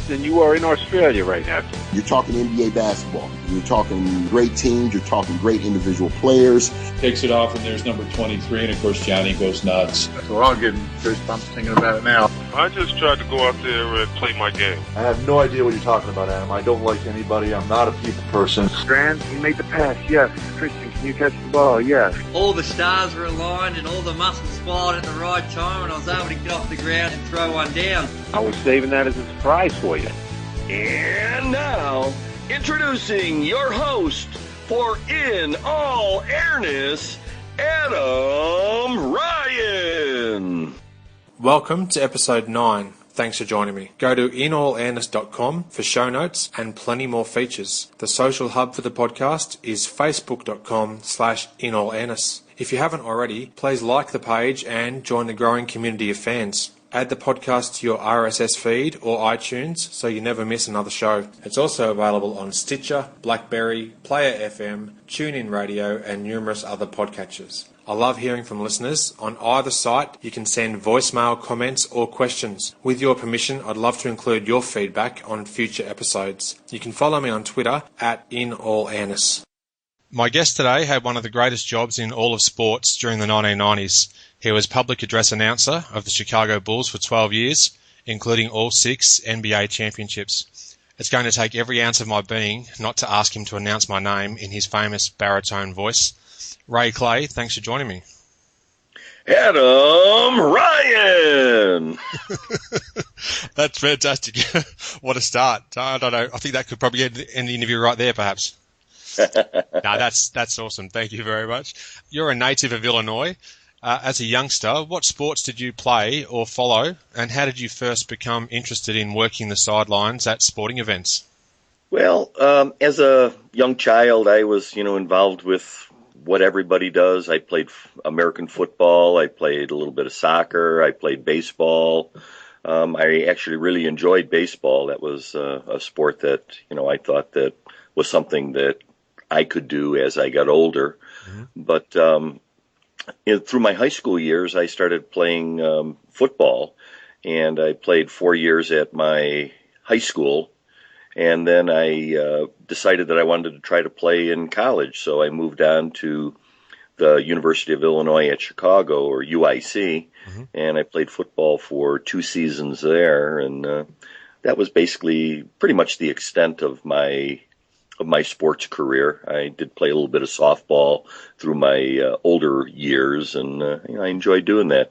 States than you are in Australia right now. You're talking NBA basketball. You're talking great teams. You're talking great individual players. Takes it off, and there's number 23, and of course Johnny goes nuts. So I'll get goosebumps thinking about it now. I just tried to go out there and play my game. I have no idea what you're talking about, Adam. I don't like anybody. I'm not a people person. Strand, you made the pass, yes. Christian, can you catch the ball? Yes. All the stars were aligned and all the muscles fired at the right time, and I was able to get off the ground and throw one down. I was saving that as a surprise for you. And now, introducing your host for In All Airness, Adam Ryan. Welcome to episode 9. Thanks for joining me. Go to inallairness.com for show notes and plenty more features. The social hub for the podcast is facebook.com/inallairness. If you haven't already, please like the page and join the growing community of fans. Add the podcast to your RSS feed or iTunes so you never miss another show. It's also available on Stitcher, BlackBerry, Player FM, TuneIn Radio, and numerous other podcatchers. I love hearing from listeners. On either site, you can send voicemail comments or questions. With your permission, I'd love to include your feedback on future episodes. You can follow me on Twitter @InAllAirness. My guest today had one of the greatest jobs in all of sports during the 1990s. He was public address announcer of the Chicago Bulls for 12 years, including all 6 NBA championships. It's going to take every ounce of my being not to ask him to announce my name in his famous baritone voice. Ray Clay, thanks for joining me. Adam Ryan! That's fantastic. What a start. I don't know. I think that could probably end the interview right there, perhaps. No, that's awesome. Thank you very much. You're a native of Illinois. As a youngster, what sports did you play or follow, and how did you first become interested in working the sidelines at sporting events? Well, as a young child, I was, involved with what everybody does. I played American football. I played a little bit of soccer. I played baseball. I actually really enjoyed baseball. That was a sport that, I thought that was something that I could do as I got older. Mm-hmm. But through my high school years, I started playing football, and I played 4 years at my high school. And then I decided that I wanted to try to play in college, so I moved on to the University of Illinois at Chicago, or UIC, mm-hmm. and I played football for 2 seasons there, and that was basically pretty much the extent of my sports career. I did play a little bit of softball through my older years, and I enjoyed doing that.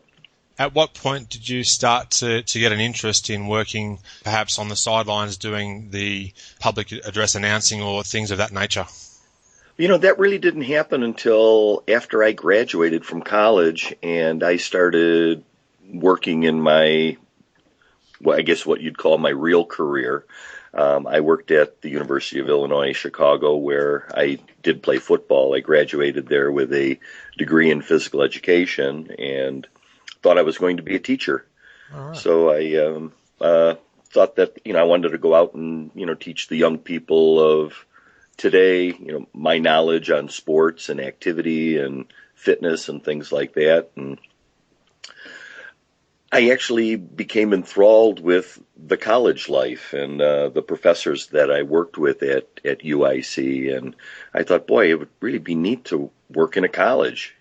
At what point did you start to get an interest in working perhaps on the sidelines doing the public address announcing or things of that nature? That really didn't happen until after I graduated from college, and I started working in I guess what you'd call my real career. I worked at the University of Illinois, Chicago, where I did play football. I graduated there with a degree in physical education and thought I was going to be a teacher. All right. So I thought that, I wanted to go out and, teach the young people of today, my knowledge on sports and activity and fitness and things like that. And I actually became enthralled with the college life and the professors that I worked with at UIC. And I thought, boy, it would really be neat to work in a college.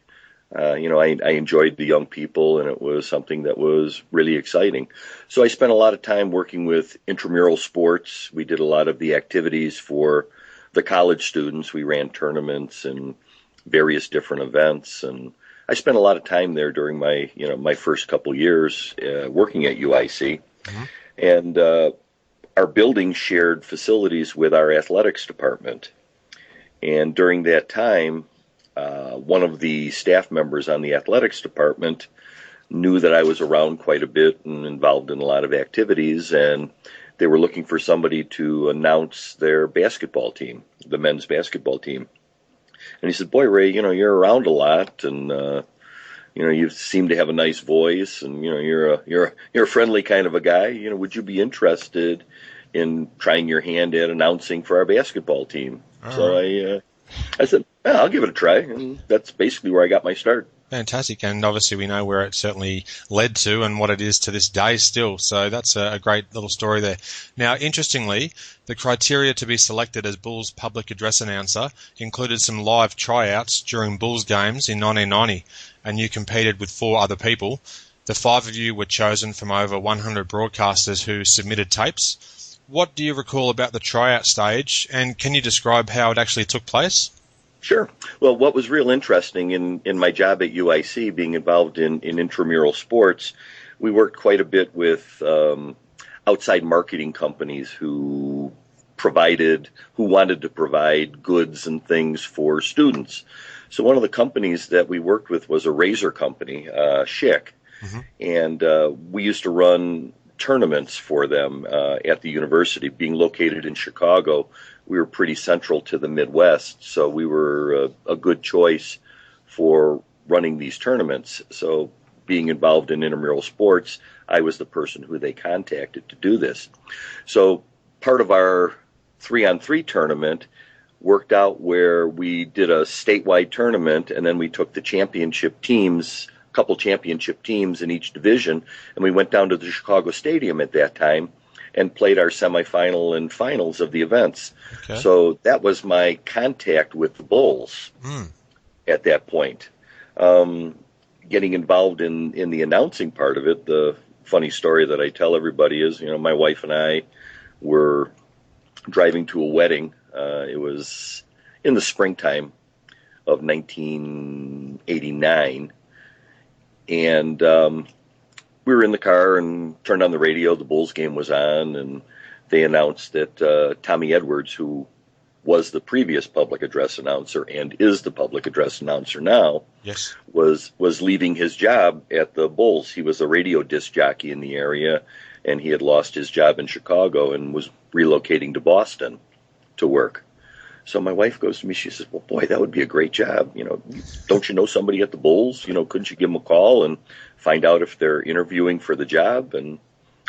I enjoyed the young people, and it was something that was really exciting. So I spent a lot of time working with intramural sports. We did a lot of the activities for the college students. We ran tournaments and various different events, and I spent a lot of time there during my first couple years working at UIC. Mm-hmm. And our building shared facilities with our athletics department. And during that time, one of the staff members on the athletics department knew that I was around quite a bit and involved in a lot of activities, and they were looking for somebody to announce their basketball team, the men's basketball team. And he said, "Boy, Ray, you're around a lot, and you seem to have a nice voice, and you're a friendly kind of a guy. Would you be interested in trying your hand at announcing for our basketball team?" All so right. I said, "Yeah, I'll give it a try," and that's basically where I got my start. Fantastic, and obviously we know where it certainly led to and what it is to this day still, so that's a great little story there. Now, interestingly, the criteria to be selected as Bulls public address announcer included some live tryouts during Bulls games in 1990, and you competed with 4 other people. The 5 of you were chosen from over 100 broadcasters who submitted tapes. What do you recall about the tryout stage, and can you describe how it actually took place? Sure. Well, what was real interesting in my job at UIC, being involved in intramural sports, we worked quite a bit with outside marketing companies who wanted to provide goods and things for students. So one of the companies that we worked with was a razor company, Schick, and we used to run tournaments for them at the university. Being located in Chicago, we were pretty central to the Midwest, so we were a good choice for running these tournaments. So being involved in intramural sports, I was the person who they contacted to do this. So part of our 3-on-3 tournament worked out where we did a statewide tournament, and then we took the championship teams, a couple championship teams in each division, and we went down to the Chicago Stadium at that time and played our semifinal and finals of the events. Okay. So that was my contact with the Bulls at that point. Getting involved in the announcing part of it, the funny story that I tell everybody is, my wife and I were driving to a wedding. It was in the springtime of 1989. And we were in the car and turned on the radio. The Bulls game was on, and they announced that Tommy Edwards, who was the previous public address announcer and is the public address announcer now, yes, was leaving his job at the Bulls. He was a radio disc jockey in the area, and he had lost his job in Chicago and was relocating to Boston to work. So my wife goes to me, she says, well, boy, that would be a great job. Don't you know somebody at the Bulls? Couldn't you give them a call and find out if they're interviewing for the job? And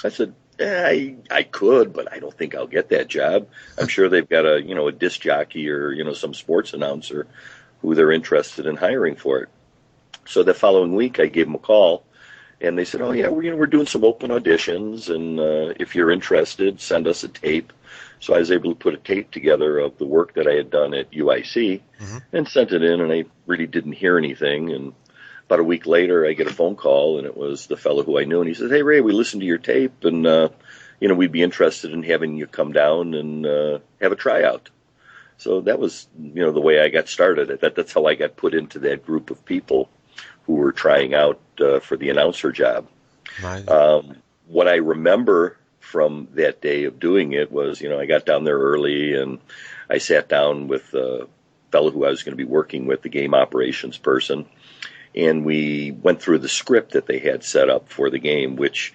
I said, I could, but I don't think I'll get that job. I'm sure they've got a disc jockey or, some sports announcer who they're interested in hiring for it. So the following week, I gave them a call, and they said, oh, yeah, we're doing some open auditions, and if you're interested, send us a tape. So I was able to put a tape together of the work that I had done at UIC and sent it in, and I really didn't hear anything. And about a week later, I get a phone call, and it was the fellow who I knew, and he says, hey, Ray, we listened to your tape, and, we'd be interested in having you come down and have a tryout. So that was, the way I got started. That's how I got put into that group of people who were trying out for the announcer job. Right. What I remember from that day of doing it was, I got down there early and I sat down with the fellow who I was going to be working with, the game operations person, and we went through the script that they had set up for the game, which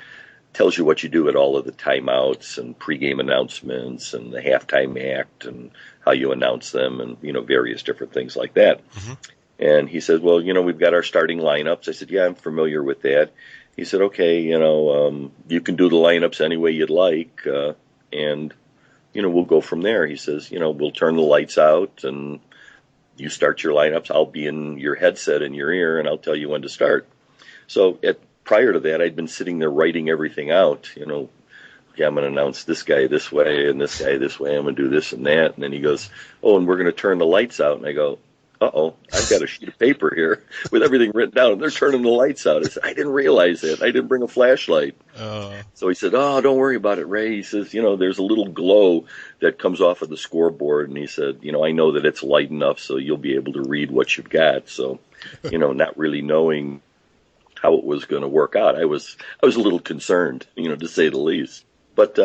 tells you what you do at all of the timeouts and pregame announcements and the halftime act and how you announce them and, various different things like that. And he said, well, we've got our starting lineups. I said, yeah, I'm familiar with that. He said, okay, you can do the lineups any way you'd like, and, we'll go from there. He says, we'll turn the lights out, and you start your lineups. I'll be in your headset in your ear, and I'll tell you when to start. So prior to that, I'd been sitting there writing everything out, yeah, I'm going to announce this guy this way and this guy this way. I'm going to do this and that. And then he goes, oh, and we're going to turn the lights out. And I go, uh-oh, I've got a sheet of paper here with everything written down, and they're turning the lights out. I said, I didn't realize that. I didn't bring a flashlight. So he said, oh, don't worry about it, Ray. He says, there's a little glow that comes off of the scoreboard. And he said, I know that it's light enough so you'll be able to read what you've got. So, not really knowing how it was going to work out, I was a little concerned, to say the least. But,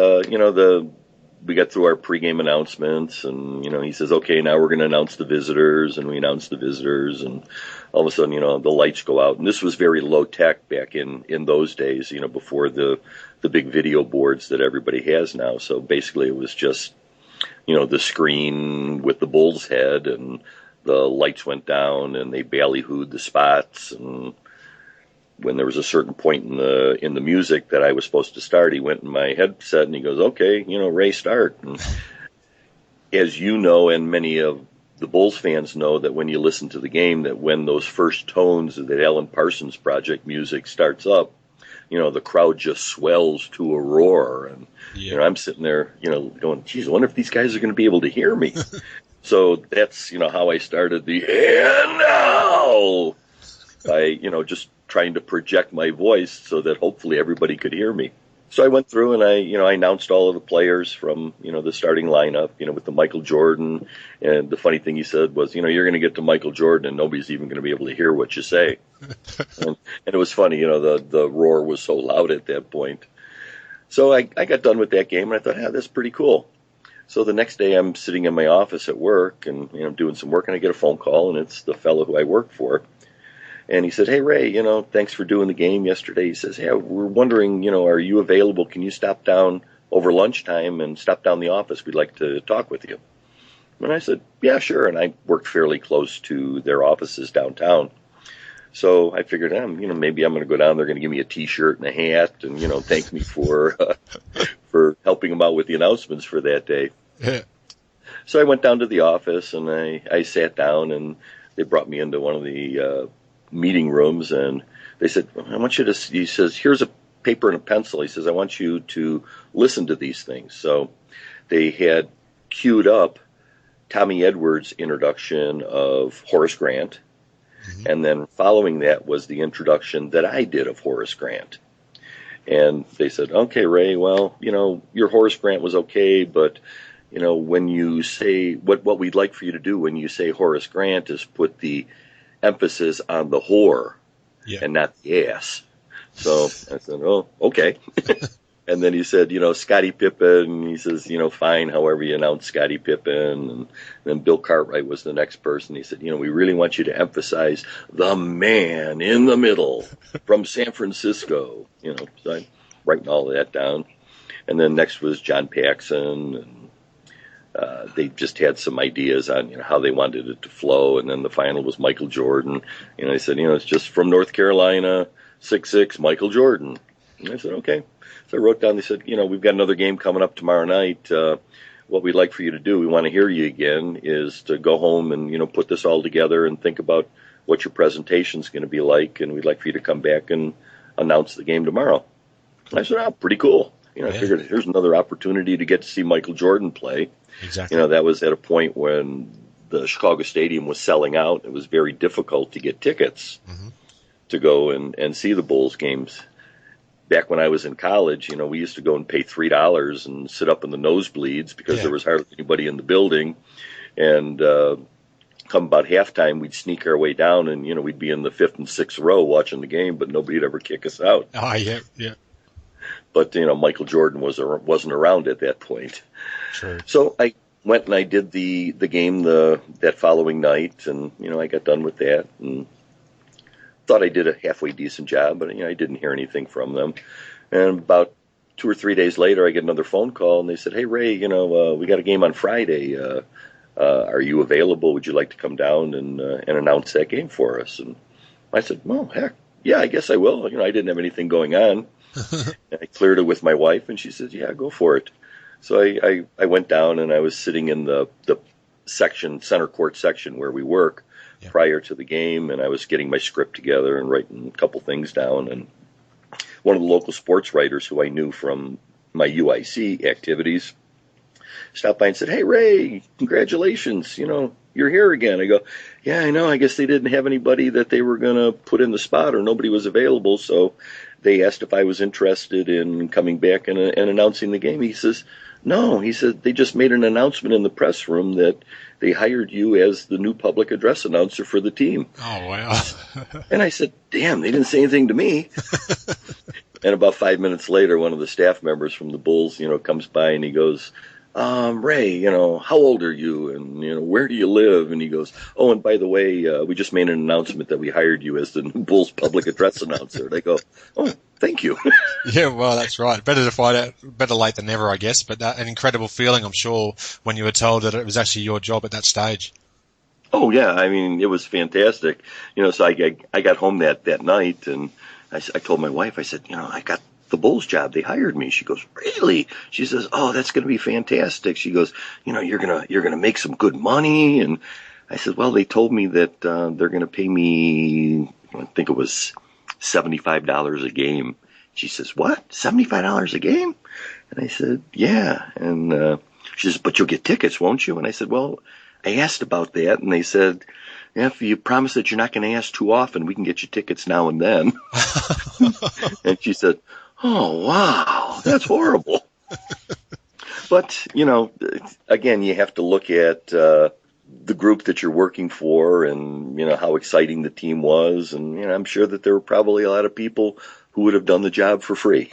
we got through our pregame announcements, and, he says, okay, now we're going to announce the visitors, and we announced the visitors, and all of a sudden, the lights go out. And this was very low tech back in those days, before the big video boards that everybody has now. So basically it was just, the screen with the bull's head, and the lights went down, and they ballyhooed the spots, and when there was a certain point in the music that I was supposed to start, he went in my headset and he goes, okay, Ray, start. And as you know, and many of the Bulls fans know that when you listen to the game, that when those first tones of that Alan Parsons Project music starts up, the crowd just swells to a roar. And, I'm sitting there, going, geez, I wonder if these guys are going to be able to hear me. So that's, how I started the "and now" by, just trying to project my voice so that hopefully everybody could hear me. So I went through and I announced all of the players from, the starting lineup, with the Michael Jordan. And the funny thing he said was, you're going to get to Michael Jordan and nobody's even going to be able to hear what you say. and it was funny, the roar was so loud at that point. So I got done with that game and I thought, that's pretty cool. So the next day I'm sitting in my office at work and, doing some work, and I get a phone call, and it's the fellow who I work for. And he said, "Hey, Ray, thanks for doing the game yesterday." He says, "Hey, we're wondering, are you available? Can you stop down over lunchtime and stop down the office? We'd like to talk with you." And I said, "Yeah, sure." And I worked fairly close to their offices downtown. So I figured, maybe I'm going to go down. They're going to give me a T-shirt and a hat and, thank me for helping them out with the announcements for that day. Yeah. So I went down to the office and I sat down, and they brought me into one of the meeting rooms, and they said, "I want you to," he says, "here's a paper and a pencil." He says, "I want you to listen to these things." So they had queued up Tommy Edwards' introduction of Horace Grant. Mm-hmm. And then following that was the introduction that I did of Horace Grant. And they said, "Okay, Ray, well, your Horace Grant was okay, but, when you say, what we'd like for you to do when you say Horace Grant is put the emphasis on the whore and not the ass." So I said, "Oh, okay." And then he said, Scottie Pippen. He says, "Fine, however you announce Scottie Pippen." And then Bill Cartwright was the next person. He said, "We really want you to emphasize the man in the middle from San Francisco." So I'm writing all of that down. And then next was John Paxson, and they just had some ideas on how they wanted it to flow. And then the final was Michael Jordan. I said, "It's just from North Carolina, 6'6", Michael Jordan." And I said, "Okay." So I wrote down, they said, "We've got another game coming up tomorrow night. What we'd like for you to do, we want to hear you again, is to go home and, put this all together and think about what your presentation's going to be like. And we'd like for you to come back and announce the game tomorrow." And I said, "Oh, pretty cool." I figured here's another opportunity to get to see Michael Jordan play. Exactly. That was at a point when the Chicago Stadium was selling out. It was very difficult to get tickets to go and see the Bulls games. Back when I was in college, we used to go and pay $3 and sit up in the nosebleeds because there was hardly anybody in the building. And come about halftime, we'd sneak our way down, and we'd be in the 5th and 6th row watching the game, but nobody'd ever kick us out. Oh, yeah. But Michael Jordan wasn't around at that point. True. So I went and I did the game that following night, and I got done with that and thought I did a halfway decent job, but I didn't hear anything from them. And about 2 or 3 days later, I get another phone call, and they said, "Hey, Ray, we got a game on Friday. Are you available? Would you like to come down and announce that game for us?" And I said, "Well, heck, yeah, I guess I will." I didn't have anything going on. And I cleared it with my wife, and she says, "Yeah, go for it." So I went down, and I was sitting in the center court section where we work prior to the game, and I was getting my script together and writing a couple things down. And one of the local sports writers who I knew from my UIC activities stopped by and said, "Hey, Ray, congratulations, you're here again." I go, "Yeah, I know. I guess they didn't have anybody that they were going to put in the spot, or nobody was available, so they asked if I was interested in coming back and announcing the game." He says, "No," he said, "they just made an announcement in the press room that they hired you as the new public address announcer for the team." Oh, wow. And I said, "Damn, they didn't say anything to me." And about 5 minutes later, one of the staff members from the Bulls, comes by and he goes, "Ray, how old are you? And, where do you live?" And he goes, "Oh, and by the way, we just made an announcement that we hired you as the new Bulls public address announcer." And I go, "Oh, thank you." Yeah, well, that's right. Better to find out, better late than never, I guess. But an incredible feeling, I'm sure, when you were told that it was actually your job at that stage. Oh, yeah. I mean, it was fantastic. So I got home that night, and I told my wife, I said, I got the Bulls job. They hired me. She goes, "Really?" She says, "Oh, that's going to be fantastic." She goes, "You're going to make some good money." And I said, well, they told me that they're going to pay me, I think it was $75 a game. She says, what? $75 a game? And I said, yeah. And she says, but you'll get tickets, won't you? And I said, well, I asked about that, and they said, yeah, if you promise that you're not going to ask too often, we can get you tickets now and then. And she said, oh, wow, that's horrible. But, again, you have to look at the group that you're working for and, how exciting the team was. And, I'm sure that there were probably a lot of people who would have done the job for free.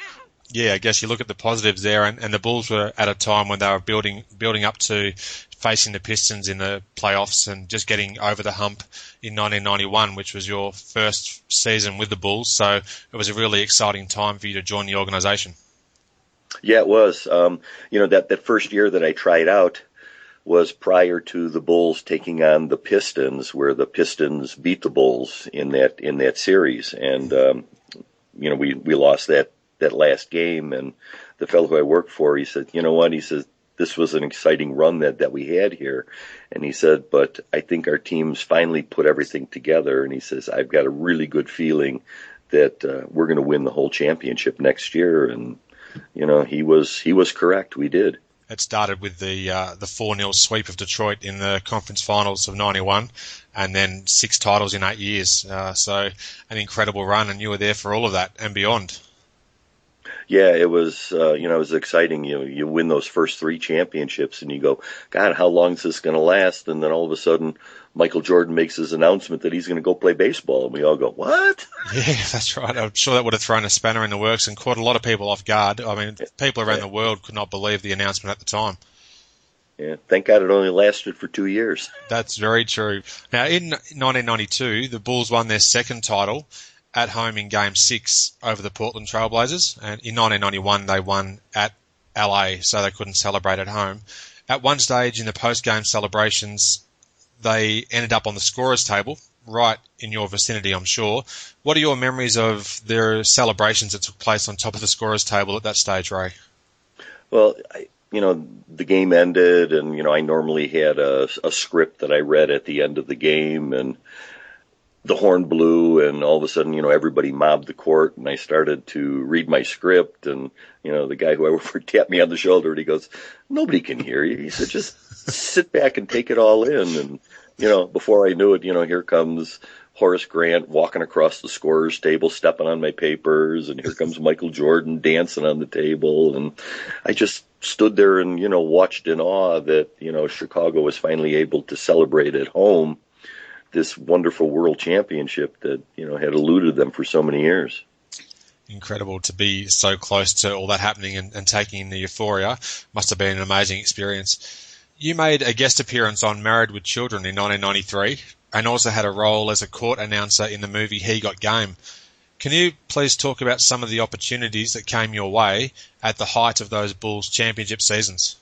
Yeah, I guess you look at the positives there, and the Bulls were at a time when they were building up to facing the Pistons in the playoffs and just getting over the hump in 1991, which was your first season with the Bulls. So it was a really exciting time for you to join the organization. Yeah, it was. That first year that I tried out was prior to the Bulls taking on the Pistons, where the Pistons beat the Bulls in that series. And, we lost that last game. And the fellow who I worked for, he said, you know what? He says, this was an exciting run that we had here. And he said, but I think our team's finally put everything together. And he says, I've got a really good feeling that we're going to win the whole championship next year. And, he was correct. We did. It started with the 4-0 sweep of Detroit in the conference finals of 91, and then 6 titles in 8 years. So an incredible run, and you were there for all of that and beyond. Yeah, it was, it was exciting. You win those first 3 championships and you go, God, how long is this going to last? And then all of a sudden, Michael Jordan makes his announcement that he's going to go play baseball. And we all go, what? Yeah, that's right. I'm sure that would have thrown a spanner in the works and caught a lot of people off guard. I mean, people around the world could not believe the announcement at the time. Yeah, thank God it only lasted for 2 years. That's very true. Now, in 1992, the Bulls won their second title at home in Game 6 over the Portland Trailblazers. And in 1991, they won at LA, so they couldn't celebrate at home. At one stage in the post-game celebrations, they ended up on the scorer's table, right in your vicinity, I'm sure. What are your memories of their celebrations that took place on top of the scorer's table at that stage, Ray? Well, the game ended, and, I normally had a script that I read at the end of the game, and the horn blew, and all of a sudden, everybody mobbed the court, and I started to read my script, and, the guy who I worked for tapped me on the shoulder, and he goes, nobody can hear you. He said, just sit back and take it all in. And, before I knew it, here comes Horace Grant walking across the scorer's table, stepping on my papers, and here comes Michael Jordan dancing on the table, and I just stood there and, watched in awe that, Chicago was finally able to celebrate at home this wonderful world championship that, had eluded them for so many years. Incredible to be so close to all that happening and taking in the euphoria. Must have been an amazing experience. You made a guest appearance on Married with Children in 1993 and also had a role as a court announcer in the movie He Got Game. Can you please talk about some of the opportunities that came your way at the height of those Bulls championship seasons?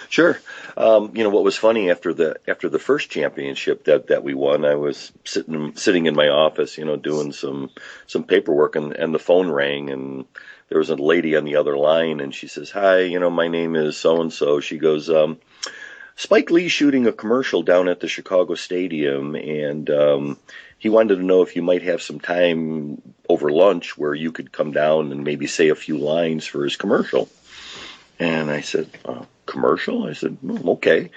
Sure. What was funny after the first championship that we won, I was sitting in my office, doing some paperwork, and the phone rang, and there was a lady on the other line, and she says, "Hi, my name is so and so." She goes, "Spike Lee's shooting a commercial down at the Chicago Stadium, and he wanted to know if you might have some time over lunch where you could come down and maybe say a few lines for his commercial." And I said, commercial? I said, okay.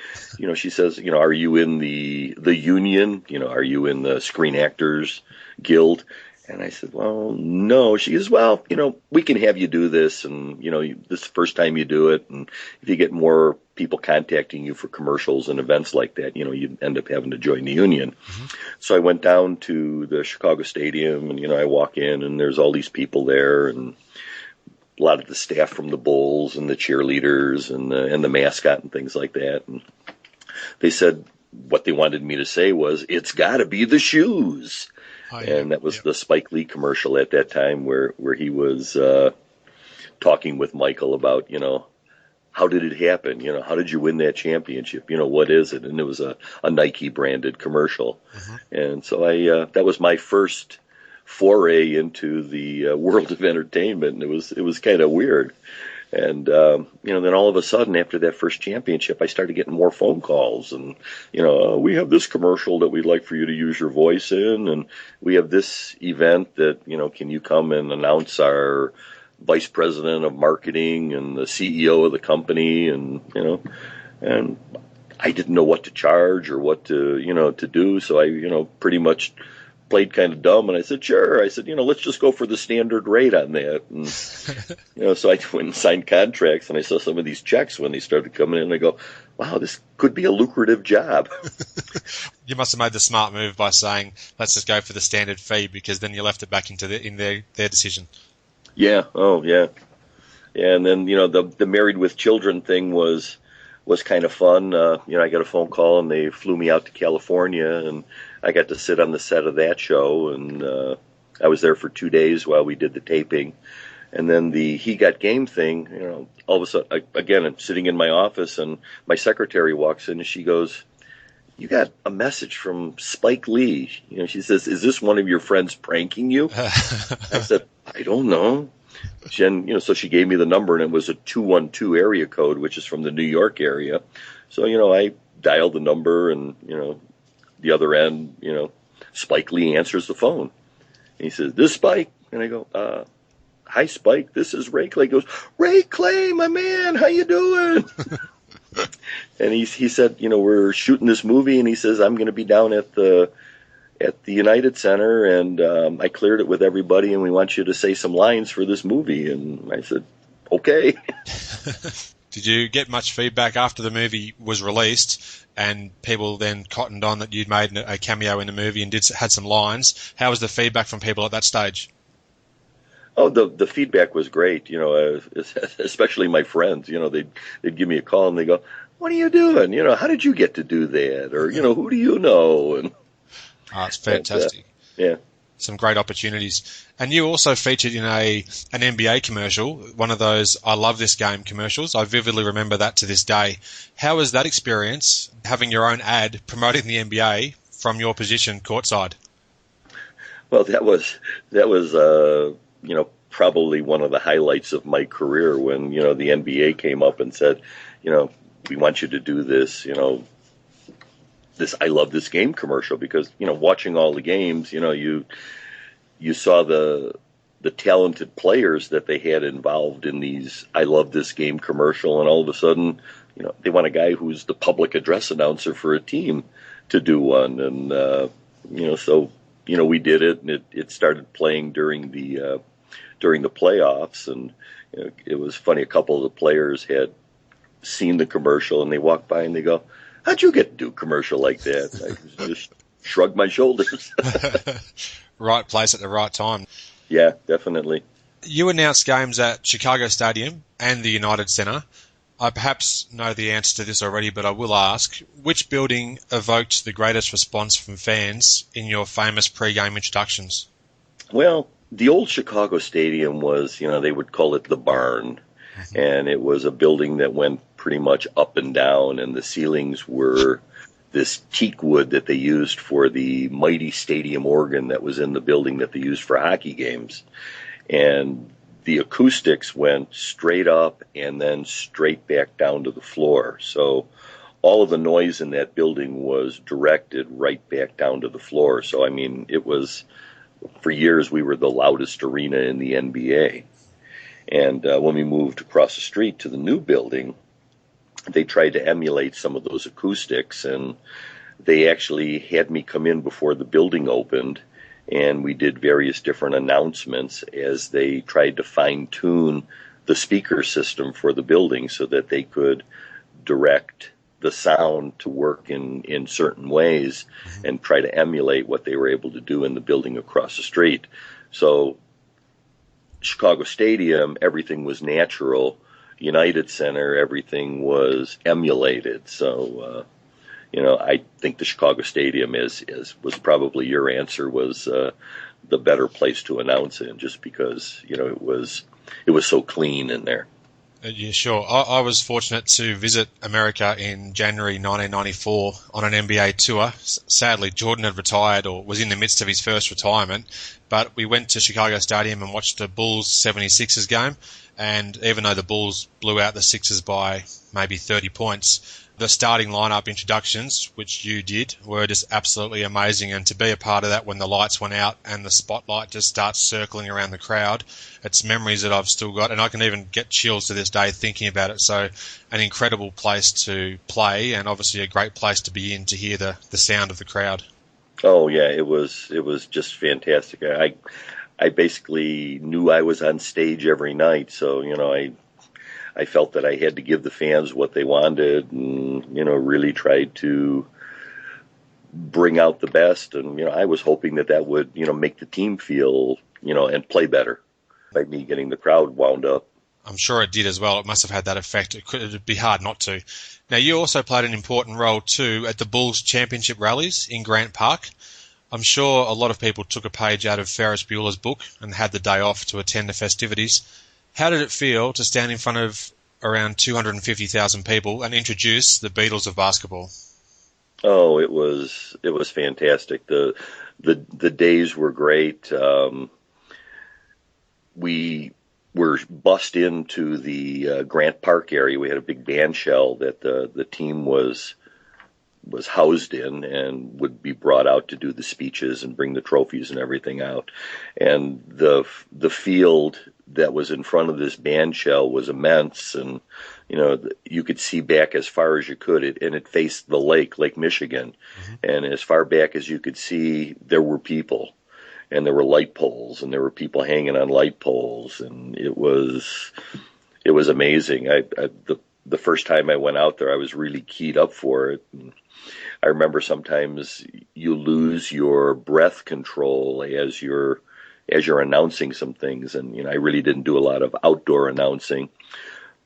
She says, are you in the union? Are you in the Screen Actors Guild? And I said, well, no. She goes, well, we can have you do this, and, this is the first time you do it, and if you get more people contacting you for commercials and events like that, you end up having to join the union. Mm-hmm. So I went down to the Chicago Stadium, and, I walk in, and there's all these people there, and a lot of the staff from the Bulls and the cheerleaders and the mascot and things like that. And they said what they wanted me to say was, "It's got to be the shoes." Oh, yeah. And that was the Spike Lee commercial at that time where he was talking with Michael about, how did it happen? How did you win that championship? What is it? And it was a Nike branded commercial. Mm-hmm. And so that was my first foray into the world of entertainment, and it was kind of weird. And, then all of a sudden, after that first championship, I started getting more phone calls. And, we have this commercial that we'd like for you to use your voice in. And we have this event that, can you come and announce our vice president of marketing and the CEO of the company? And, and I didn't know what to charge or what to do. So I, pretty much played kind of dumb, and I said, sure. I said, let's just go for the standard rate on that. And, so I went and signed contracts, and I saw some of these checks when they started coming in, and I go, wow, this could be a lucrative job. You must have made the smart move by saying, let's just go for the standard fee, because then you left it back into their decision. Yeah. Oh, yeah. Yeah, and then, the married with children thing was kind of fun. I got a phone call, and they flew me out to California, and I got to sit on the set of that show, and I was there for 2 days while we did the taping. And then the He Got Game thing, all of a sudden, again, I'm sitting in my office, and my secretary walks in, and she goes, you got a message from Spike Lee. She says, is this one of your friends pranking you? I said, I don't know. So she gave me the number, and it was a 212 area code, which is from the New York area. So, I dialed the number, and, the other end, Spike Lee answers the phone. And he says, this Spike? And I go, hi, Spike, this is Ray Clay. He goes, Ray Clay, my man, how you doing? And he said, we're shooting this movie, and he says, I'm going to be down at the United Center, and I cleared it with everybody, and we want you to say some lines for this movie. And I said, okay. Did you get much feedback after the movie was released and people then cottoned on that you'd made a cameo in the movie and had some lines? How was the feedback from people at that stage? Oh, the feedback was great, especially my friends. They'd give me a call, and they go, what are you doing? How did you get to do that? Or, who do you know? And it's fantastic. Yeah. Some great opportunities. And you also featured in an NBA commercial, one of those I love this game commercials. I vividly remember that to this day. How was that experience, having your own ad promoting the NBA from your position courtside? Well, that was probably one of the highlights of my career when, the NBA came up and said, we want you to do this, this I love this game commercial, because watching all the games, you saw the talented players that they had involved in these I love this game commercial, and all of a sudden they want a guy who's the public address announcer for a team to do one. And so we did it, and it started playing during the playoffs. And it was funny, a couple of the players had seen the commercial, and they walked by and they go, how'd you get to do a commercial like that? I just shrugged my shoulders. Right place at the right time. Yeah, definitely. You announced games at Chicago Stadium and the United Center. I perhaps know the answer to this already, but I will ask, which building evoked the greatest response from fans in your famous pre-game introductions? Well, the old Chicago Stadium was, they would call it the barn. Mm-hmm. And it was a building that went pretty much up and down, and the ceilings were this teak wood that they used for the mighty stadium organ that was in the building that they used for hockey games. And the acoustics went straight up and then straight back down to the floor. So all of the noise in that building was directed right back down to the floor. So, it was, for years, we were the loudest arena in the NBA. And when we moved across the street to the new building, they tried to emulate some of those acoustics, and they actually had me come in before the building opened, and we did various different announcements as they tried to fine-tune the speaker system for the building so that they could direct the sound to work in certain ways and try to emulate what they were able to do in the building across the street. So Chicago Stadium, everything was natural. United Center, everything was emulated. So, I think the Chicago Stadium was probably your answer, was the better place to announce in, just because, it was so clean in there. Yeah, sure. I was fortunate to visit America in January 1994 on an NBA tour. Sadly, Jordan had retired, or was in the midst of his first retirement, but we went to Chicago Stadium and watched the Bulls 76ers game. And even though the Bulls blew out the Sixers by maybe 30 points, the starting lineup introductions, which you did, were just absolutely amazing. And to be a part of that when the lights went out and the spotlight just starts circling around the crowd, it's memories that I've still got. And I can even get chills to this day thinking about it. So an incredible place to play, and obviously a great place to be in to hear the sound of the crowd. Oh yeah, it was just fantastic. I basically knew I was on stage every night, so I felt that I had to give the fans what they wanted, and really tried to bring out the best. And I was hoping that would make the team feel and play better by me getting the crowd wound up. I'm sure it did as well. It must have had that effect. It'd be hard not to. Now, you also played an important role too at the Bulls Championship rallies in Grant Park. I'm sure a lot of people took a page out of Ferris Bueller's book and had the day off to attend the festivities. How did it feel to stand in front of around 250,000 people and introduce the Beatles of basketball? Oh, it was fantastic. The days were great. We were bussed into the Grant Park area. We had a big band shell that the team was housed in and would be brought out to do the speeches and bring the trophies and everything out. And the field that was in front of this band shell was immense, and you could see back as far as you could, and it faced the Lake Michigan. Mm-hmm. And as far back as you could see, there were people, and there were light poles, and there were people hanging on light poles, and it was amazing. The first time I went out there, I was really keyed up for it. And I remember sometimes you lose your breath control as you're announcing some things, and I really didn't do a lot of outdoor announcing.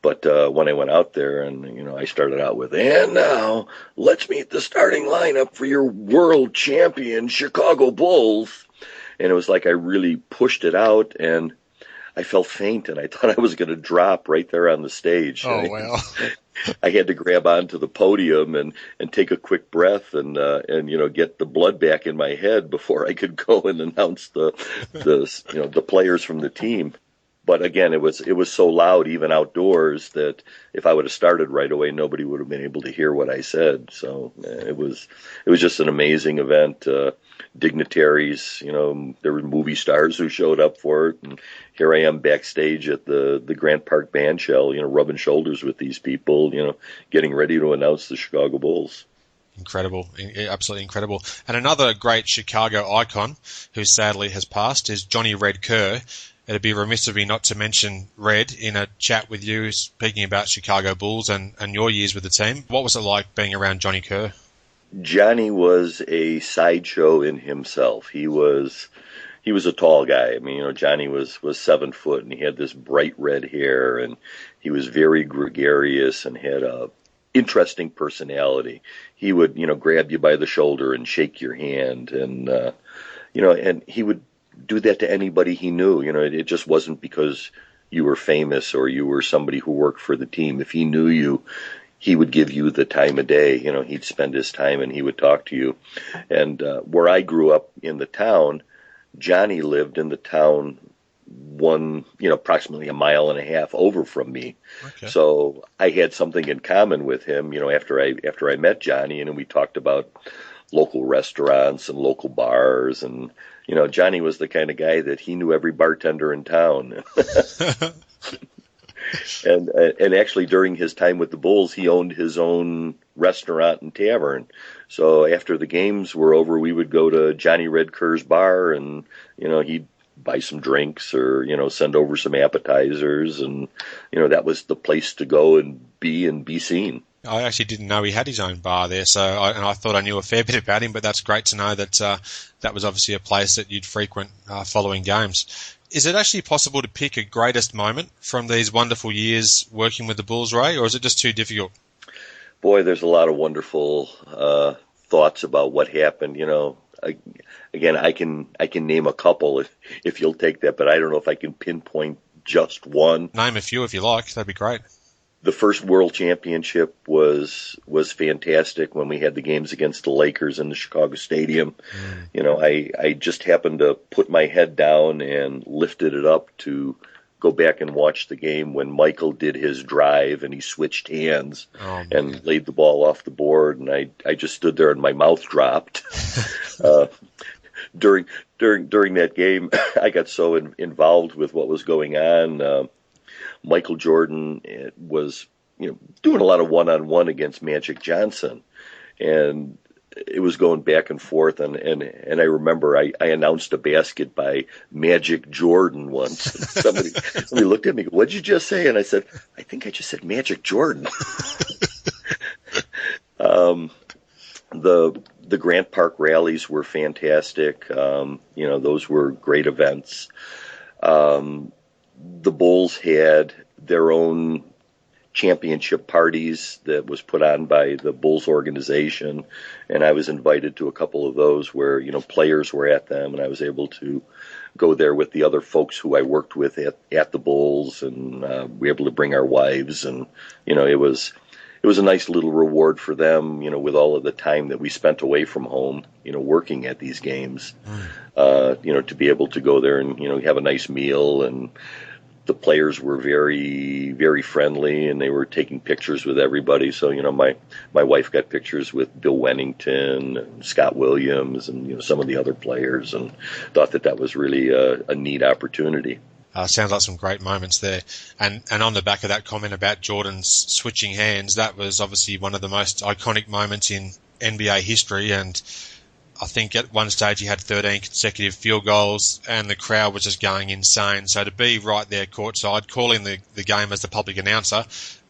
But when I went out there, and I started out with, "And now let's meet the starting lineup for your world champion Chicago Bulls," and it was like I really pushed it out, and I felt faint, and I thought I was going to drop right there on the stage. Oh, wow. I had to grab onto the podium and take a quick breath and get the blood back in my head before I could go and announce the players from the team. But again, it was so loud, even outdoors, that if I would have started right away, nobody would have been able to hear what I said. So it was just an amazing event. Dignitaries, there were movie stars who showed up for it, and here I am backstage at the Grant Park band shell, rubbing shoulders with these people, getting ready to announce the Chicago Bulls. Incredible, absolutely incredible. And another great Chicago icon, who sadly has passed, is Johnny Red Kerr. It'd be remiss of me not to mention Red in a chat with you, speaking about Chicago Bulls and your years with the team. What was it like being around Johnny Kerr? Johnny was a sideshow in himself. He was a tall guy. I mean, Johnny was 7 foot, and he had this bright red hair, and he was very gregarious and had a interesting personality. He would, grab you by the shoulder and shake your hand, and and he would do that to anybody he knew. It just wasn't because you were famous or you were somebody who worked for the team. If he knew you, he would give you the time of day. He'd spend his time and he would talk to you. And where I grew up in the town, Johnny lived in the town approximately a mile and a half over from me. Okay. So I had something in common with him, after I met Johnny, and we talked about local restaurants and local bars, and Johnny was the kind of guy that he knew every bartender in town. And actually during his time with the Bulls, he owned his own restaurant and tavern. So after the games were over, we would go to Johnny Red Kerr's bar, and he'd buy some drinks or send over some appetizers, and that was the place to go and be seen. I actually didn't know he had his own bar there, and I thought I knew a fair bit about him, but that's great to know that that was obviously a place that you'd frequent following games. Is it actually possible to pick a greatest moment from these wonderful years working with the Bulls, Ray, or is it just too difficult? Boy, there's a lot of wonderful thoughts about what happened. Again, I can name a couple if you'll take that, but I don't know if I can pinpoint just one. Name a few if you like. That'd be great. The first World Championship was fantastic when we had the games against the Lakers in the Chicago Stadium. I just happened to put my head down and lifted it up to go back and watch the game when Michael did his drive and he switched hands and laid the ball off the board, and I just stood there and my mouth dropped. During that game, I got so involved with what was going on. Michael Jordan was, doing a lot of one-on-one against Magic Johnson, and it was going back and forth. And I remember I announced a basket by Magic Jordan once. Somebody looked at me, "What'd you just say?" And I said, "I think I just said Magic Jordan." The Grant Park rallies were fantastic. Those were great events. The Bulls had their own championship parties that was put on by the Bulls organization, and I was invited to a couple of those where, players were at them, and I was able to go there with the other folks who I worked with at the Bulls, and we were able to bring our wives, and, it was a nice little reward for them, with all of the time that we spent away from home, working at these games, to be able to go there and, have a nice meal. And the players were very, very friendly, and they were taking pictures with everybody. So, my wife got pictures with Bill Wennington and Scott Williams and, some of the other players, and thought that was really a neat opportunity. Sounds like some great moments there. And on the back of that comment about Jordan's switching hands, that was obviously one of the most iconic moments in NBA history. And I think at one stage he had 13 consecutive field goals and the crowd was just going insane. So to be right there courtside, calling the game as the public announcer,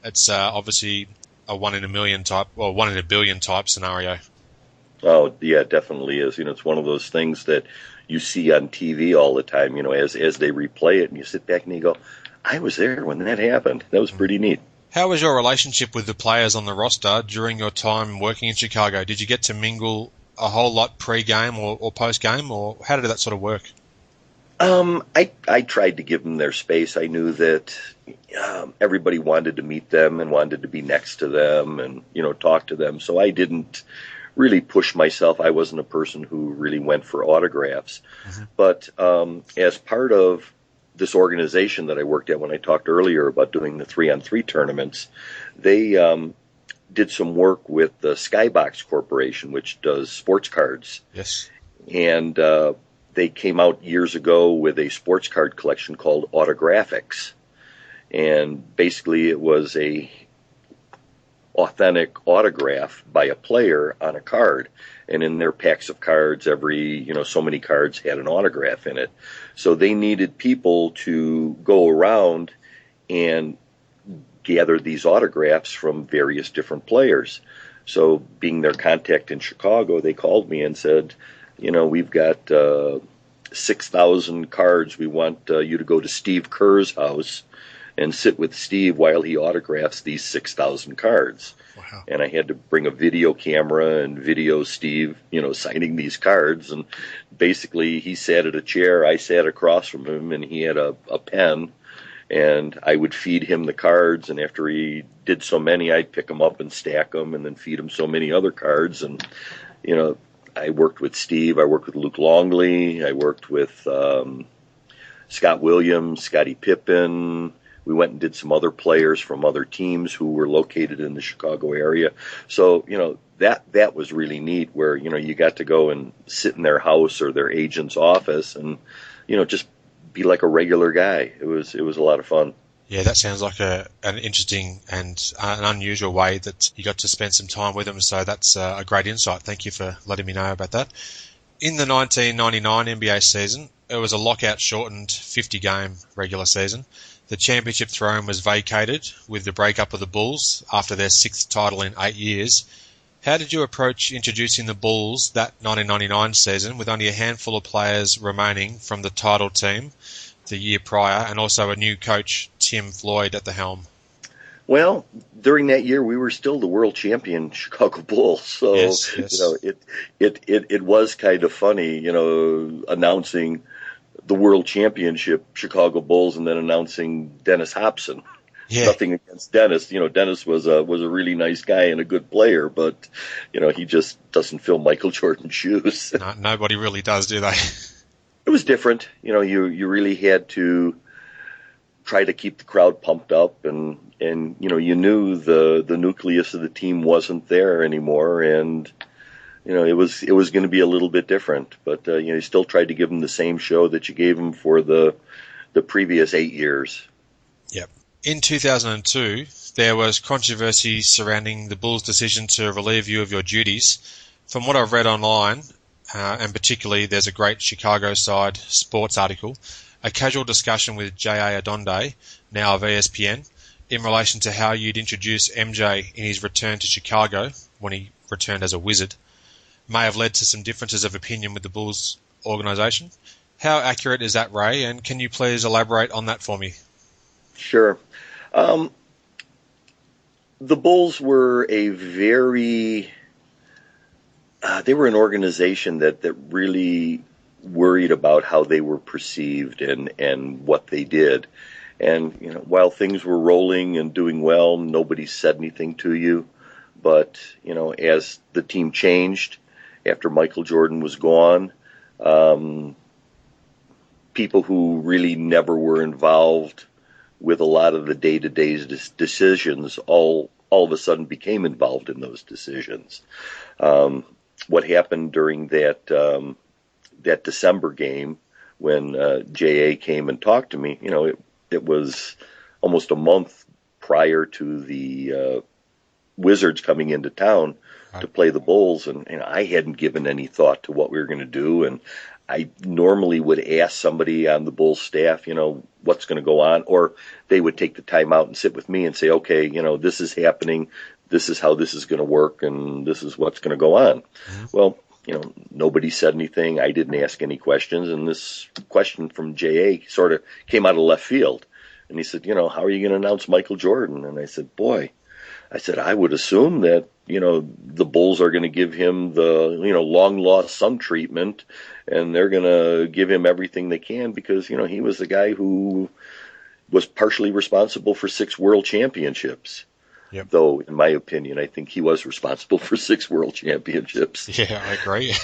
it's obviously a 1 in a million type, or 1 in a billion type scenario. Oh, yeah, it definitely is. It's one of those things that you see on TV all the time, as they replay it, and you sit back and you go, I was there when that happened. That was pretty neat. How was your relationship with the players on the roster during your time working in Chicago? Did you get to mingle a whole lot pre-game or post-game, or how did that sort of work? I tried to give them their space. I knew that everybody wanted to meet them and wanted to be next to them and, talk to them. So I didn't really push myself. I wasn't a person who really went for autographs. Mm-hmm. But as part of this organization that I worked at when I talked earlier about doing the 3-on-3 tournaments, they did some work with the Skybox Corporation, which does sports cards. Yes. And they came out years ago with a sports card collection called Autographics. And basically it was a authentic autograph by a player on a card, and in their packs of cards, every so many cards had an autograph in it. So they needed people to go around and gather these autographs from various different players. So being their contact in Chicago, they called me and said, we've got 6,000 cards. We want you to go to Steve Kerr's house and sit with Steve while he autographs these 6,000 cards. Wow. And I had to bring a video camera and video Steve, signing these cards. And basically he sat at a chair, I sat across from him, and he had a pen, and I would feed him the cards. And after he did so many, I'd pick them up and stack them and then feed him so many other cards. And, I worked with Steve, I worked with Luke Longley, I worked with Scott Williams, Scottie Pippen. We went and did some other players from other teams who were located in the Chicago area. So, that was really neat, where, you got to go and sit in their house or their agent's office and, just be like a regular guy. It was a lot of fun. Yeah, that sounds like an interesting and an unusual way that you got to spend some time with them. So that's a great insight. Thank you for letting me know about that. In the 1999 NBA season, it was a lockout-shortened 50-game regular season. The championship throne was vacated with the breakup of the Bulls after their 6th title in 8 years. How did you approach introducing the Bulls that 1999 season with only a handful of players remaining from the title team the year prior, and also a new coach, Tim Floyd, at the helm? Well, during that year, we were still the world champion Chicago Bulls. So, yes. It was kind of funny, announcing the world championship Chicago Bulls and then announcing Dennis Hobson. Yeah. Nothing against Dennis. Dennis was a really nice guy and a good player, but, he just doesn't fill Michael Jordan's shoes. No, nobody really does, do they? It was different. You really had to try to keep the crowd pumped up, and you knew the nucleus of the team wasn't there anymore, and it was going to be a little bit different, but you still tried to give them the same show that you gave them for the previous 8 years. Yep. In 2002, there was controversy surrounding the Bulls' decision to relieve you of your duties. From what I've read online, and particularly there's a great Chicago Side sports article, a casual discussion with J.A. Adonde, now of ESPN, in relation to how you'd introduce MJ in his return to Chicago, when he returned as a Wizard, may have led to some differences of opinion with the Bulls organisation. How accurate is that, Ray, and can you please elaborate on that for me? Sure. The Bulls were they were an organization that really worried about how they were perceived and what they did. And, while things were rolling and doing well, nobody said anything to you. But, as the team changed after Michael Jordan was gone, people who really never were involved with a lot of the day-to-day decisions all of a sudden became involved in those decisions. What happened during that December game when J.A. came and talked to me, it was almost a month prior to the Wizards coming into town to play the Bulls, and I hadn't given any thought to what we were going to do, and I normally would ask somebody on the Bulls staff, what's going to go on, or they would take the time out and sit with me and say, okay, this is happening, this is how this is going to work, and this is what's going to go on. Mm-hmm. Well, nobody said anything. I didn't ask any questions, and this question from J.A. sort of came out of left field. And he said, how are you going to announce Michael Jordan? And I said, I would assume that, the Bulls are going to give him the, long-lost son treatment, and they're going to give him everything they can because, he was the guy who was partially responsible for 6 world championships. Yep. Though, in my opinion, I think he was responsible for 6 world championships. Yeah, I agree.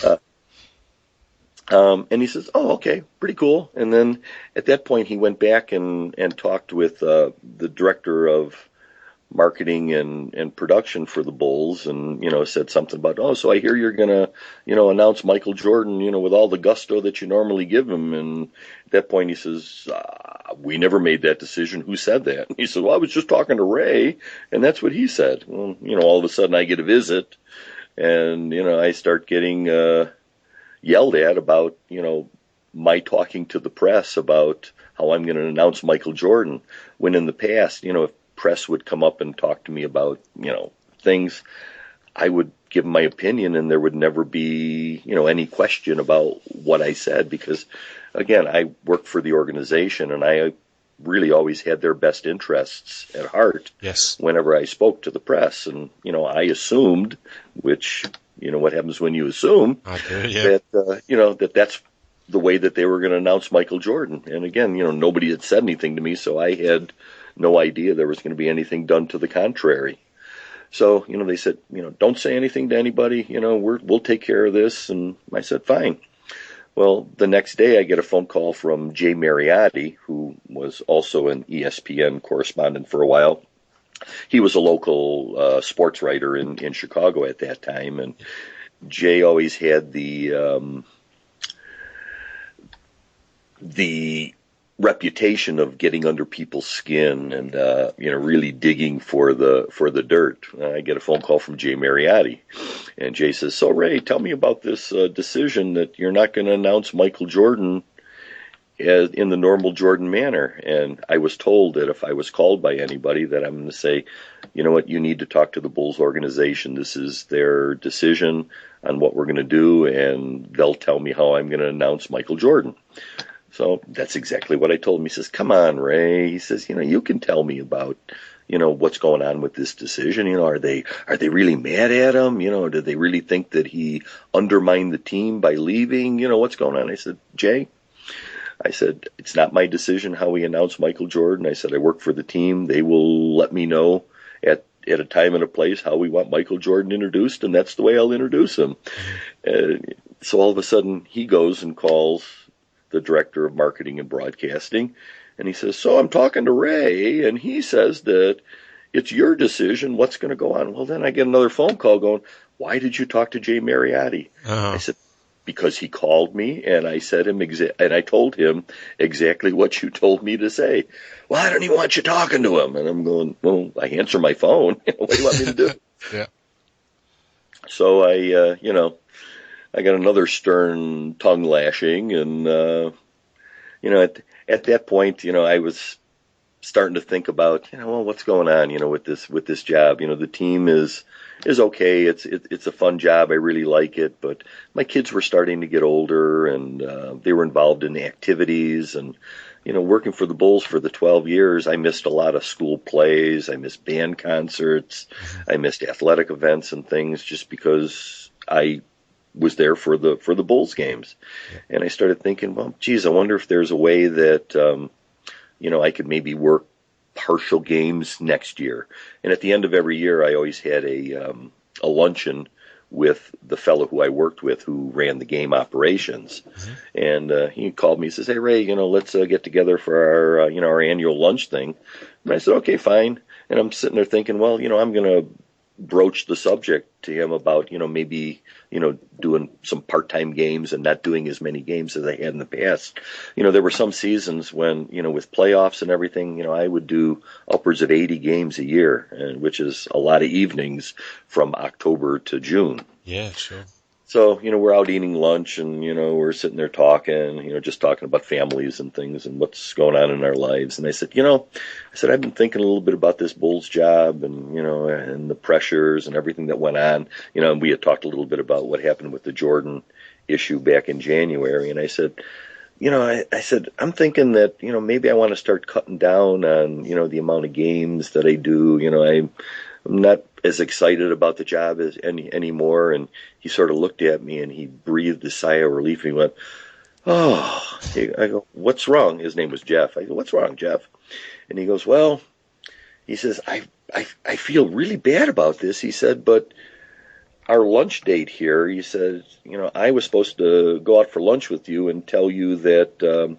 And he says, oh, okay, pretty cool. And then at that point, he went back and talked with the director of marketing and production for the Bulls and, said something about, so I hear you're going to, announce Michael Jordan, with all the gusto that you normally give him. And at that point, he says, we never made that decision. Who said that? And he said, well, I was just talking to Ray, and that's what he said. Well, all of a sudden I get a visit, and, I start getting yelled at about, my talking to the press about how I'm going to announce Michael Jordan, when in the past, if press would come up and talk to me about, things, I would give my opinion and there would never be, any question about what I said because, again, I worked for the organization and I really always had their best interests at heart. Yes. Whenever I spoke to the press. And, I assumed, which, what happens when you assume, that that's the way that they were going to announce Michael Jordan. And again, nobody had said anything to me, so I had no idea there was going to be anything done to the contrary. So, they said, don't say anything to anybody, we'll take care of this. And I said, fine. Well, the next day I get a phone call from Jay Mariotti, who was also an ESPN correspondent for a while. He was a local sports writer in Chicago at that time. And Jay always had the reputation of getting under people's skin and really digging for the dirt. I get a phone call from Jay Mariotti, and Jay says, "So Ray, tell me about this decision that you're not going to announce Michael Jordan in the normal Jordan manner." And I was told that if I was called by anybody, that I'm going to say, "You know what? You need to talk to the Bulls organization. This is their decision on what we're going to do, and they'll tell me how I'm going to announce Michael Jordan." So that's exactly what I told him. He says, "Come on, Ray." He says, "You can tell me about, what's going on with this decision. Are they really mad at him? Do they really think that he undermined the team by leaving? What's going on?" I said, "Jay," I said, "it's not my decision how we announce Michael Jordan." I said, "I work for the team. They will let me know at a time and a place how we want Michael Jordan introduced, and that's the way I'll introduce him." So all of a sudden he goes and calls the director of marketing and broadcasting And he says, so I'm talking to Ray, and he says that it's your decision what's going to go on. Well, then I get another phone call going, why did you talk to Jay Mariotti? I said, because he called me, and I said and I told him exactly what you told me to say. Well, I don't even want you talking to him. And I'm going, well, I answer my phone. What do you want me to do? Yeah. So I got another stern tongue lashing, and at that point, I was starting to think about, well, what's going on, with this job. The team is okay. It's a fun job. I really like it, but my kids were starting to get older, and they were involved in activities, and working for the Bulls for the 12 years, I missed a lot of school plays. I missed band concerts. I missed athletic events and things just because I was there for the Bulls games. And I started thinking, well, geez, I wonder if there's a way that, I could maybe work partial games next year. And at the end of every year, I always had a luncheon with the fellow who I worked with who ran the game operations. And he called me and says, hey, Ray, let's get together for our annual lunch thing. And I said, okay, fine. And I'm sitting there thinking, well, I'm going to broach the subject to him about, maybe, doing some part-time games and not doing as many games as I had in the past. There were some seasons when, with playoffs and everything, I would do upwards of 80 games a year, which is a lot of evenings from October to June. Yeah, sure. So, we're out eating lunch and, we're sitting there talking, just talking about families and things and what's going on in our lives. And I said, I've been thinking a little bit about this Bulls job and, and the pressures and everything that went on. And we had talked a little bit about what happened with the Jordan issue back in January. And I said, I said, I'm thinking that, maybe I want to start cutting down on, the amount of games that I do. I'm not as excited about the job as anymore. And he sort of looked at me and he breathed a sigh of relief and he went, oh, I go, what's wrong? His name was Jeff. I go, what's wrong, Jeff? And he goes, well, he says, I feel really bad about this. He said, but our lunch date here, he said, I was supposed to go out for lunch with you and tell you that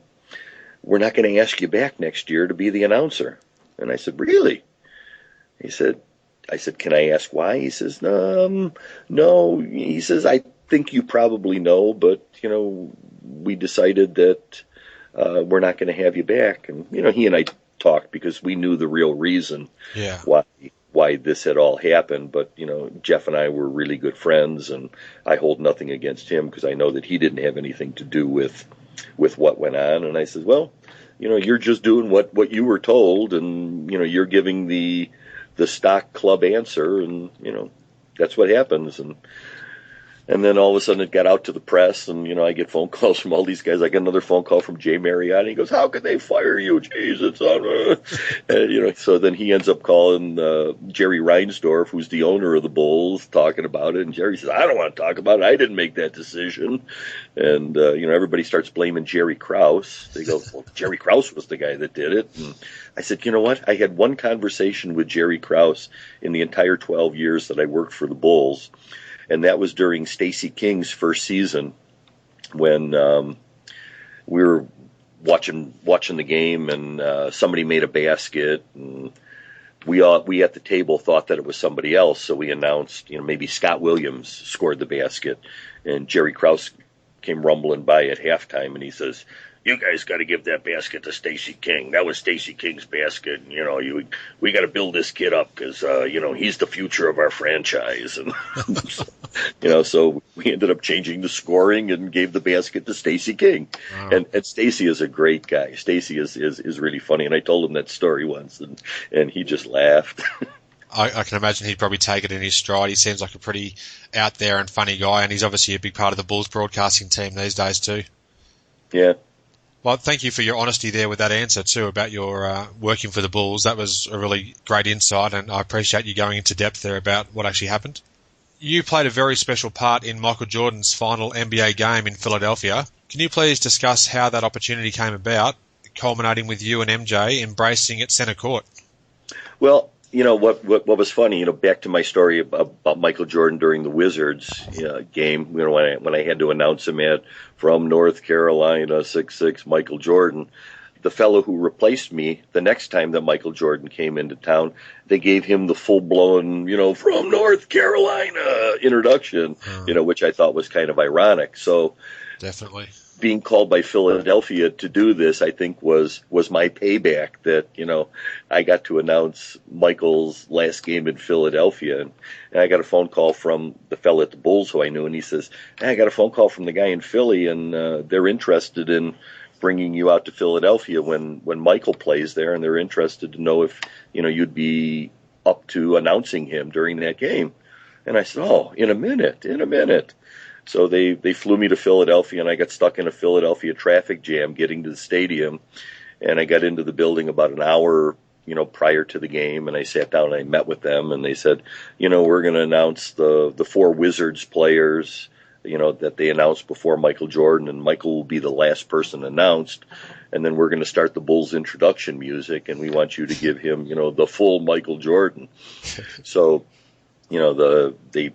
we're not going to ask you back next year to be the announcer. And I said, really? I said, can I ask why? He says, no. He says, I think you probably know, but, we decided that we're not going to have you back. And, he and I talked because we knew the real reason why this had all happened. But, Jeff and I were really good friends, and I hold nothing against him because I know that he didn't have anything to do with what went on. And I said, well, you're just doing what you were told, and, you're giving the stock club answer, and that's what happens. And then all of a sudden it got out to the press, and I get phone calls from all these guys. I get another phone call from Jay Mariotti. He goes, how could they fire you? Jeez, it's on. And, so then he ends up calling Jerry Reinsdorf, who's the owner of the Bulls, talking about it. And Jerry says, I don't want to talk about it. I didn't make that decision. And everybody starts blaming Jerry Krause. They go, well, Jerry Krause was the guy that did it. And I said, you know what? I had one conversation with Jerry Krause in the entire 12 years that I worked for the Bulls. And that was during Stacey King's first season when we were watching the game, and somebody made a basket, and we at the table thought that it was somebody else, so we announced, maybe Scott Williams scored the basket, and Jerry Krause came rumbling by at halftime, and he says, you guys got to give that basket to Stacey King. That was Stacey King's basket. And, we got to build this kid up because, he's the future of our franchise. And, so we ended up changing the scoring and gave the basket to Stacey King. Wow. And Stacey is a great guy. Stacey is really funny. And I told him that story once, and he just laughed. I can imagine he'd probably take it in his stride. He seems like a pretty out there and funny guy, and he's obviously a big part of the Bulls broadcasting team these days too. Yeah. Well, thank you for your honesty there with that answer too about your working for the Bulls. That was a really great insight, and I appreciate you going into depth there about what actually happened. You played a very special part in Michael Jordan's final NBA game in Philadelphia. Can you please discuss how that opportunity came about, culminating with you and MJ embracing at center court? Well, what was funny, back to my story about Michael Jordan during the Wizards game, when I had to announce him from North Carolina, 6'6", Michael Jordan, the fellow who replaced me, the next time that Michael Jordan came into town, they gave him the full-blown, from North Carolina introduction, which I thought was kind of ironic. So Definitely. Being called by Philadelphia to do this, I think was my payback that, I got to announce Michael's last game in Philadelphia. And I got a phone call from the fellow at the Bulls who I knew, and he says, "Hey, I got a phone call from the guy in Philly, and they're interested in bringing you out to Philadelphia when Michael plays there, and they're interested to know if, you'd be up to announcing him during that game." And I said, "Oh, in a minute. So they flew me to Philadelphia, and I got stuck in a Philadelphia traffic jam getting to the stadium. And I got into the building about an hour, prior to the game, and I sat down and I met with them, and they said, we're going to announce the 4 Wizards players, that they announced before Michael Jordan, and Michael will be the last person announced. And then we're going to start the Bulls introduction music, and we want you to give him, the full Michael Jordan." So, they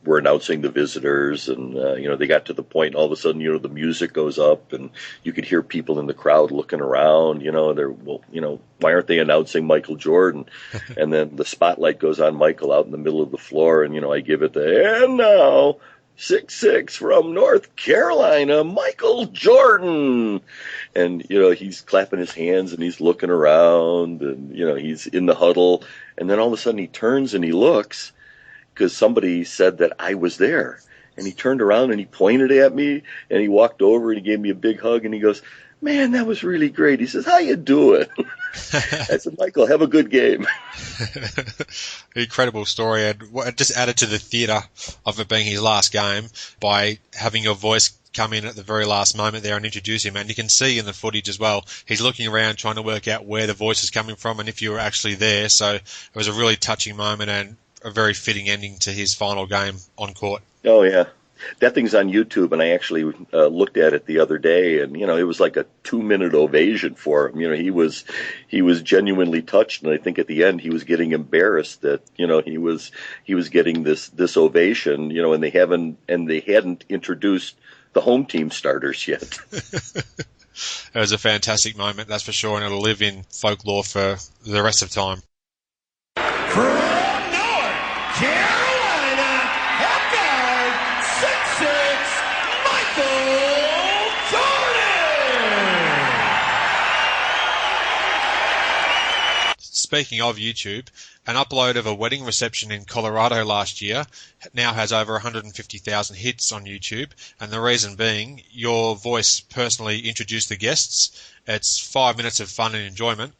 were announcing the visitors, and they got to the point, and all of a sudden, the music goes up, and you could hear people in the crowd looking around. Why aren't they announcing Michael Jordan? And then the spotlight goes on Michael out in the middle of the floor, and I give it and now 6'6" from North Carolina, Michael Jordan. And he's clapping his hands and he's looking around, and he's in the huddle, and then all of a sudden he turns and he looks, because somebody said that I was there. And he turned around and he pointed at me, and he walked over and he gave me a big hug, and he goes, "Man, that was really great." He says, "How you doing?" I said, "Michael, have a good game." Incredible story, and it just added to the theatre of it being his last game by having your voice come in at the very last moment there and introduce him. And you can see in the footage as well, he's looking around trying to work out where the voice is coming from and if you were actually there. So it was a really touching moment and a very fitting ending to his final game on court. Oh, yeah. That thing's on YouTube, and I actually looked at it the other day, and it was like a 2-minute ovation for him. He was genuinely touched, and I think at the end he was getting embarrassed that he was getting this ovation, and they hadn't introduced the home team starters yet. It was a fantastic moment, that's for sure, and it'll live in folklore for the rest of time. From North Carolina, point guard, 6'6", Michael Jordan. Speaking of YouTube, an upload of a wedding reception in Colorado last year now has over 150,000 hits on YouTube, and the reason being your voice personally introduced the guests. It's 5 minutes of fun and enjoyment.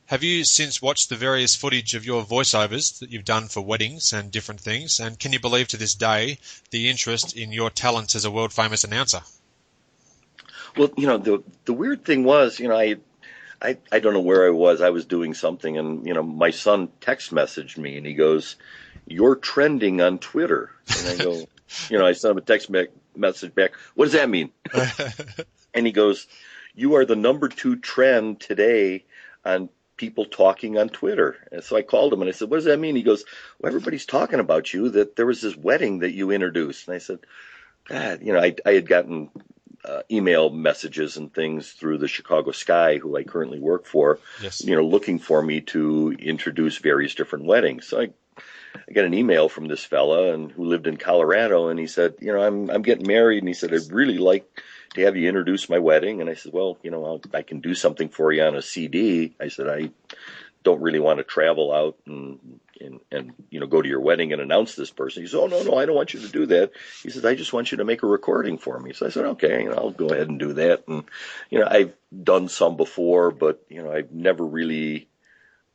Have you since watched the various footage of your voiceovers that you've done for weddings and different things, and can you believe to this day the interest in your talents as a world-famous announcer? Well, the weird thing was, I don't know where I was. I was doing something, and my son text messaged me, and he goes, "You're trending on Twitter." And I go, I sent him a text message back. "What does that mean?" And he goes, "You are the number 2 trend today on people talking on Twitter." And so I called him and I said, "What does that mean?" He goes, "Well, everybody's talking about you, that there was this wedding that you introduced." And I said, "God, I had gotten email messages and things through the Chicago Sky, who I currently work for, yes, looking for me to introduce various different weddings." So I got an email from this fella and who lived in Colorado, and he said, I'm getting married, and he said, "I'd really like to have you introduce my wedding." And I said, "Well, I can do something for you on a CD. I said, "I don't really want to travel out and go to your wedding and announce this person." He said, "Oh, no, I don't want you to do that." He says, "I just want you to make a recording for me." So I said, "Okay, I'll go ahead and do that." And, I've done some before, but, I've never really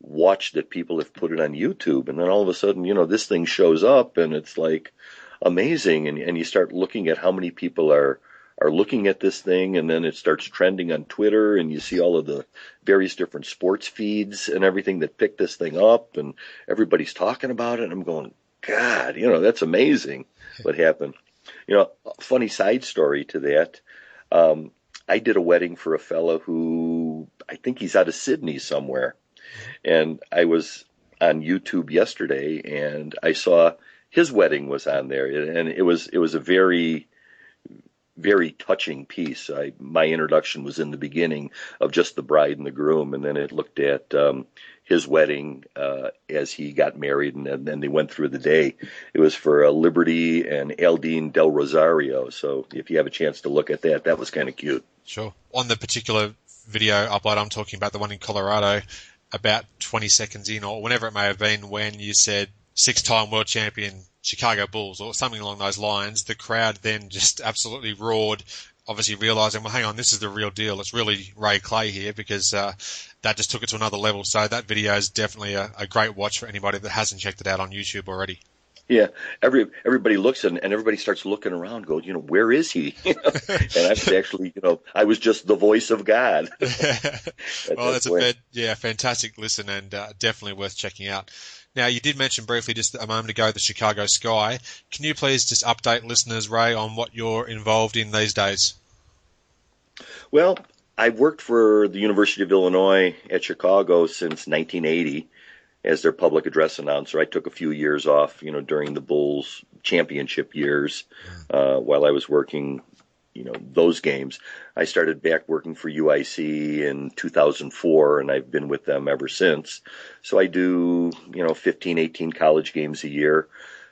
watched that people have put it on YouTube. And then all of a sudden, this thing shows up, and it's like amazing. And you start looking at how many people are looking at this thing, and then it starts trending on Twitter, and you see all of the various different sports feeds and everything that pick this thing up, and everybody's talking about it, and I'm going, God, that's amazing what happened. A funny side story to that, I did a wedding for a fellow who, I think he's out of Sydney somewhere, and I was on YouTube yesterday, and I saw his wedding was on there, and it was a very very touching piece. My introduction was in the beginning of just the bride and the groom, and then it looked at his wedding as he got married, and then they went through the day. It was for Liberty and Aldine Del Rosario. So if you have a chance to look at that, that was kind of cute. Sure. On the particular video upload I'm talking about, the one in Colorado, about 20 seconds in, or whenever it may have been, when you said 6-time world champion Chicago Bulls or something along those lines, the crowd then just absolutely roared, obviously realizing, well, hang on, this is the real deal. It's really Ray Clay here, because that just took it to another level. So that video is definitely a great watch for anybody that hasn't checked it out on YouTube already. Yeah, everybody looks and everybody starts looking around, going, where is he? And I was actually, I was just the voice of God. Well, that's fantastic listen, and definitely worth checking out. Now, you did mention briefly just a moment ago the Chicago Sky. Can you please just update listeners, Ray, on what you're involved in these days? Well, I've worked for the University of Illinois at Chicago since 1980 as their public address announcer. I took a few years off, during the Bulls championship years while I was working, those games. I started back working for UIC in 2004, and I've been with them ever since. So I do, 15, 18 college games a year.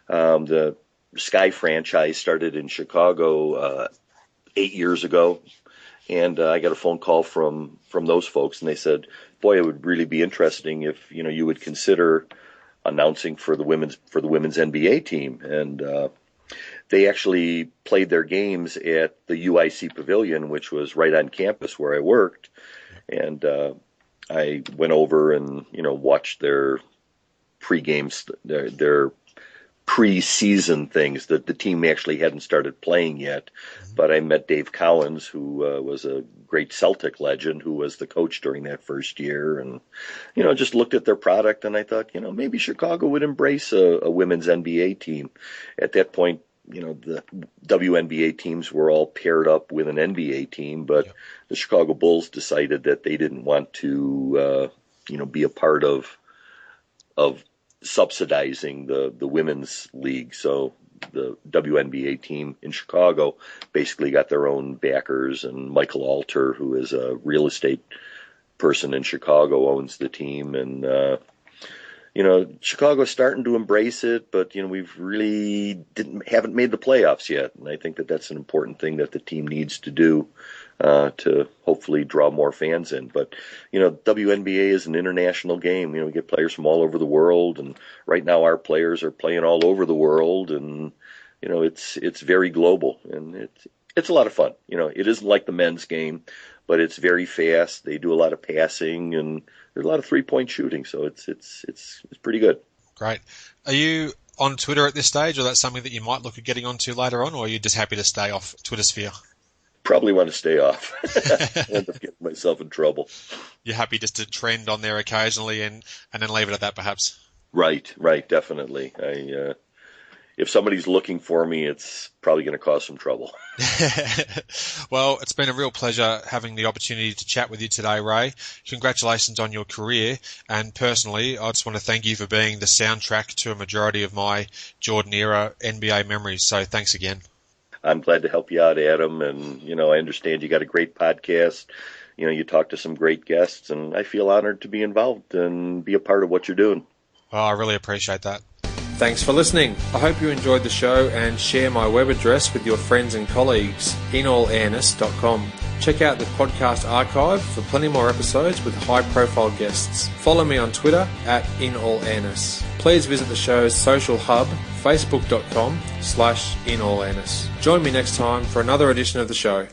The Sky franchise started in Chicago 8 years ago, and I got a phone call from those folks, and they said, boy, it would really be interesting if, you would consider announcing for the women's NBA team. And they actually played their games at the UIC Pavilion, which was right on campus where I worked. And I went over and, watched their pre-games, their pre-season things. That the team actually hadn't started playing yet. But I met Dave Cowens, who was a great Celtic legend, who was the coach during that first year, and just looked at their product, and I thought, maybe Chicago would embrace a women's NBA team. At that point, the WNBA teams were all paired up with an NBA team, but the Chicago Bulls decided that they didn't want to, be a part of subsidizing the women's league. So the WNBA team in Chicago basically got their own backers, and Michael Alter, who is a real estate person in Chicago, owns the team. And Chicago's starting to embrace it, but we've really haven't made the playoffs yet, and I think that that's an important thing that the team needs to do to hopefully draw more fans in. But WNBA is an international game. We get players from all over the world, and right now our players are playing all over the world, and it's very global, and it's a lot of fun. It isn't like the men's game, but it's very fast. They do a lot of passing, and there's a lot of 3-point shooting, so it's pretty good. Great. Are you on Twitter at this stage, or that's something that you might look at getting onto later on, or are you just happy to stay off Twitter sphere? Probably want to stay off. I end up getting myself in trouble. You're happy just to trend on there occasionally and then leave it at that, perhaps? Right, definitely. If somebody's looking for me, it's probably going to cause some trouble. Well, it's been a real pleasure having the opportunity to chat with you today, Ray. Congratulations on your career. And personally, I just want to thank you for being the soundtrack to a majority of my Jordan-era NBA memories. So thanks again. I'm glad to help you out, Adam. And, I understand you got a great podcast. You talk to some great guests, and I feel honored to be involved and be a part of what you're doing. Well, I really appreciate that. Thanks for listening. I hope you enjoyed the show, and share my web address with your friends and colleagues, inallairness.com. Check out the podcast archive for plenty more episodes with high-profile guests. Follow me on Twitter @inallairness. Please visit the show's social hub, facebook.com/inallairness. Join me next time for another edition of the show.